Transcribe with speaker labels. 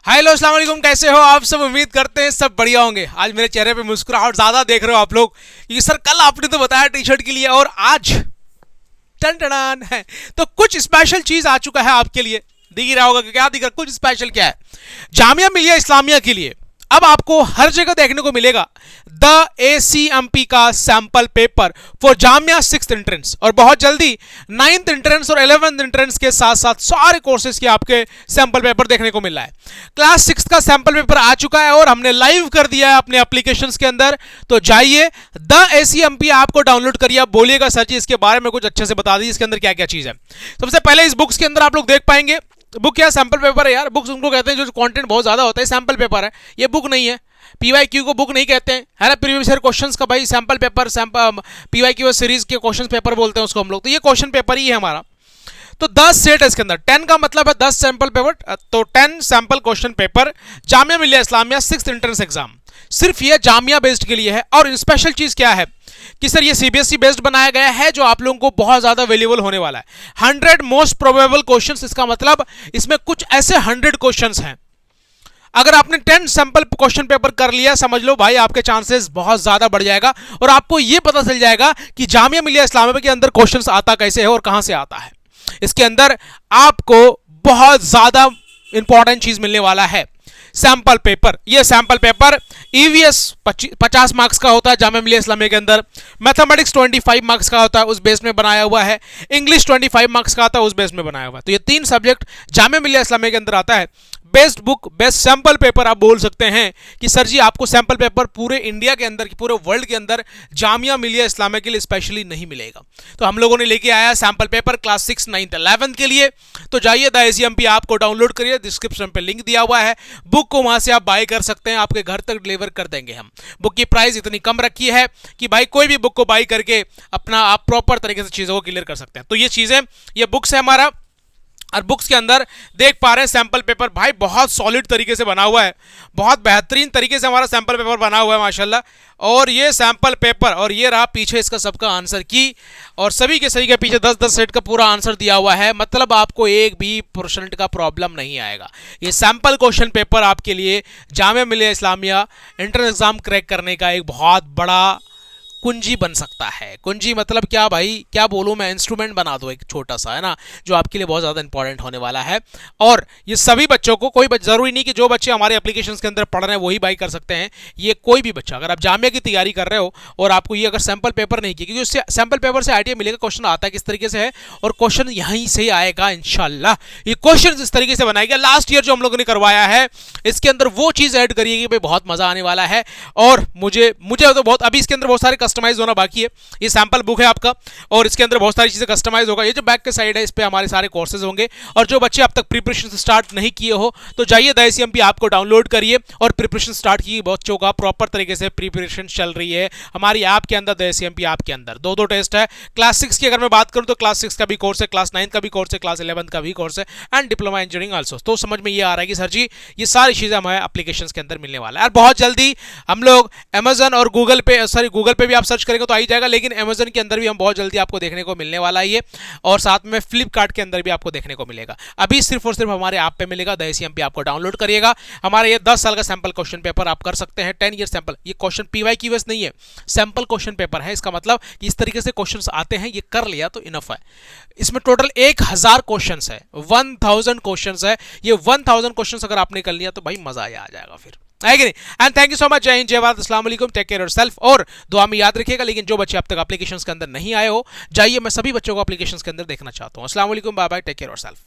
Speaker 1: Hello अस्सलाम वालेकुम, कैसे हो आप सब। उम्मीद करते हैं सब बढ़िया होंगे। आज मेरे चेहरे पे मुस्कुराहट ज्यादा देख रहे हो आप लोग, क्योंकि सर कल आपने तो बताया टी शर्ट के लिए और आज टन टनान है तो कुछ स्पेशल चीज आ चुका है आपके लिए। दिख ही रहा होगा कि क्या दिख रहा, कुछ स्पेशल क्या है। जामिया मिलिया इस्लामिया के लिए अब आपको हर जगह देखने को मिलेगा द ACMP का sample paper for Jamia 6th entrance, और बहुत जल्दी 9th एंट्रेंस और 11th एंट्रेंस के साथ साथ सारे कोर्सेज के आपके सैंपल पेपर देखने को मिल रहा है। क्लास 6 का सैंपल पेपर आ चुका है और हमने लाइव कर दिया है अपने एप्लीकेशंस के अंदर। तो जाइए द ACMP आपको डाउनलोड करिए। आप बोलिएगा सर जी इसके बारे में कुछ अच्छे से बता दीजिए, इसके अंदर क्या क्या चीज है। सबसे पहले इस बुक्स के अंदर आप लोग देख पाएंगे, बुक क्या सैंपल पेपर है यार। बुक्स उनको कहते हैं जो कंटेंट बहुत ज्यादा होता है, सैंपल पेपर है, ये बुक नहीं है। PYQ को बुक नहीं कहते हैं, है ना। प्रीवियस ईयर क्वेश्चंस का भाई सैंपल पेपर, PYQ सीरीज के क्वेश्चन पेपर बोलते हैं उसको हम लोग। तो ये क्वेश्चन पेपर ही है हमारा। तो 10 सेट है इसके अंदर, 10 का मतलब है 10 सैंपल पेपर। तो 10 sample question paper Jamia Millia Islamia 6th entrance exam, सिर्फ ये जामिया बेस्ड के लिए है। और स्पेशल चीज क्या है कि सर ये CBSE बेस्ड बनाया गया है, जो आप लोगों को बहुत ज्यादा वैल्यूएबल होने वाला है। 100 मोस्ट प्रोबेबल क्वेश्चंस, इसका मतलब इसमें कुछ ऐसे 100 क्वेश्चंस हैं। अगर आपने 10 सैंपल क्वेश्चन पेपर कर लिया, समझ लो भाई आपके चांसेस बहुत ज्यादा बढ़ जाएगा और आपको यह पता चल जाएगा कि जामिया मिलिया इस्लामिया के अंदर क्वेश्चंस आता कैसे है और कहां से आता है। इसके अंदर आपको बहुत ज्यादा इंपॉर्टेंट चीज मिलने वाला है, सैंपल पेपर। ये सैंपल पेपर EVS 50 मार्क्स का होता है जामिया मिलिया इस्लामिया के अंदर, मैथमेटिक्स 25 मार्क्स का होता है, उस बेस में बनाया हुआ है। इंग्लिश 25 मार्क्स का आता है, उस बेस में बनाया हुआ है। तो ये 3 सब्जेक्ट जामिया मिलिया इस्लामिया के अंदर आता है। Best book, best sample paper आप बोल सकते हैं कि सर जी आपको सैंपल पेपर पूरे इंडिया के अंदर, पूरे वर्ल्ड के अंदर जामिया मिलिया इस्लामिया के लिए स्पेशली नहीं मिलेगा। तो हम लोगों ने लेके आया sample paper class 6, 9th, 11th के लिए। तो जाइए द ACMP आपको डाउनलोड करिए, डिस्क्रिप्शन पे लिंक दिया हुआ है। बुक को वहां से आप बाय कर सकते हैं, आपके घर तक डिलीवर कर देंगे हम। बुक की प्राइस इतनी कम रखी है कि भाई कोई भी बुक को बाय करके अपना आप प्रॉपर तरीके से चीजों को क्लियर कर सकते हैं। तो ये चीजें, ये बुक्स है हमारा। और बुक्स के अंदर देख पा रहे हैं सैंपल पेपर भाई बहुत सॉलिड तरीके से बना हुआ है, बहुत बेहतरीन तरीके से हमारा सैंपल पेपर बना हुआ है माशाल्लाह। और ये सैंपल पेपर, और ये रहा पीछे इसका सबका आंसर की, और सभी के सही के पीछे 10-10 सेट का पूरा आंसर दिया हुआ है। मतलब आपको एक भी % का प्रॉब्लम नहीं आएगा। ये सैंपल क्वेश्चन पेपर आपके लिए Jamia Millia Islamia entrance exam crack करने का एक बहुत बड़ा कुंजी बन सकता है। कुंजी मतलब क्या भाई, क्या बोलूं मैं, इंस्ट्रूमेंट बना दो एक छोटा सा, है ना, जो आपके लिए बहुत ज्यादा इंपॉर्टेंट होने वाला है। और ये सभी बच्चों को, कोई जरूरी नहीं कि जो बच्चे हमारे एप्लीकेशंस के अंदर पढ़ रहे हैं वही बाई कर सकते हैं। ये कोई भी बच्चा, अगर आप जामिया की तैयारी कर रहे हो और आपको ये अगर सैंपल पेपर नहीं किया, क्योंकि उससे सैंपल पेपर से आइडिया मिलेगा क्वेश्चन आता है किस तरीके से है, और क्वेश्चन यहीं से आएगा इंशाल्लाह। ये क्वेश्चन इस तरीके से बनाएगा। लास्ट ईयर जो हम लोगों ने करवाया है, इसके अंदर वो चीज ऐड करिएगी भाई, बहुत मजा आने वाला है। और मुझे तो बहुत, अभी इसके अंदर बहुत सारे कस्टमाइज होना बाकी है। ये सैंपल बुक है आपका और इसके अंदर बहुत सारी चीजें कस्टमाइज होगा। ये जो बैक के साइड है, इस पे हमारे सारे कोर्सेज होंगे। और जो बच्चे अब तक प्रिपरेशन स्टार्ट नहीं किए हो, तो जाइए द ACMP आपको डाउनलोड करिए और प्रिपरेशन स्टार्ट कीजिए। बच्चों का प्रॉपर तरीके से प्रिपरेशन चल रही है हमारी ऐप के अंदर, द ACMP ऐप के अंदर। 2 टेस्ट है। क्लास 6 की अगर मैं बात करूं तो क्लास 6 का भी कोर्स है, क्लास 9 का भी कोर्स है, क्लास 11 का भी कोर्स है, एंड डिप्लोमा इंजीनियरिंग आल्सो। तो समझ में ये आ रहा है कि सर जी ये सारी चीजें हमारे एप्लीकेशन के अंदर मिलने वाला है। और बहुत जल्दी हम लोग Amazon और गूगल पे, सॉरी गूगल पे भी आप सर्च करेंगे तो आ ही जाएगा, लेकिन Amazon के अंदर भी हम बहुत जल्दी आपको देखने को मिलने वाला है ये। और साथ में फ्लिपकार्ट के अंदर भी आपको देखने को मिलेगा। अभी सिर्फ और सिर्फ हमारे ऐप पे मिलेगा, द ACMP आपको डाउनलोड करिएगा। हमारे ये 10 साल का सैंपल क्वेश्चन पेपर आप कर सकते हैं, 10 ईयर सैंपल। ये क्वेश्चन PYQ नहीं है, सैंपल क्वेश्चन पेपर है। इसका मतलब कि इस तरीके से क्वेश्चन आते हैं, ये कर लिया तो इनफ है। इसमें टोटल 1000 क्वेश्चन है, 1000 क्वेश्चन है। ये 1000 क्वेश्चन अगर आपने कर लिया तो भाई मजा आ जाएगा फिर, है कि नहीं। And thank you so much. जय हिंद, जय भारत, अस्सलाम वालेकुम, टेक केयर योरसेल्फ। और दुआ में याद रखिएगा, लेकिन जो बच्चे अब तक एप्लीकेशंस के अंदर नहीं आए हो, जाइए, मैं सभी बच्चों को एप्लीकेशंस के अंदर देखना चाहता हूं। अस्सलाम वालेकुम, bye bye, take care yourself.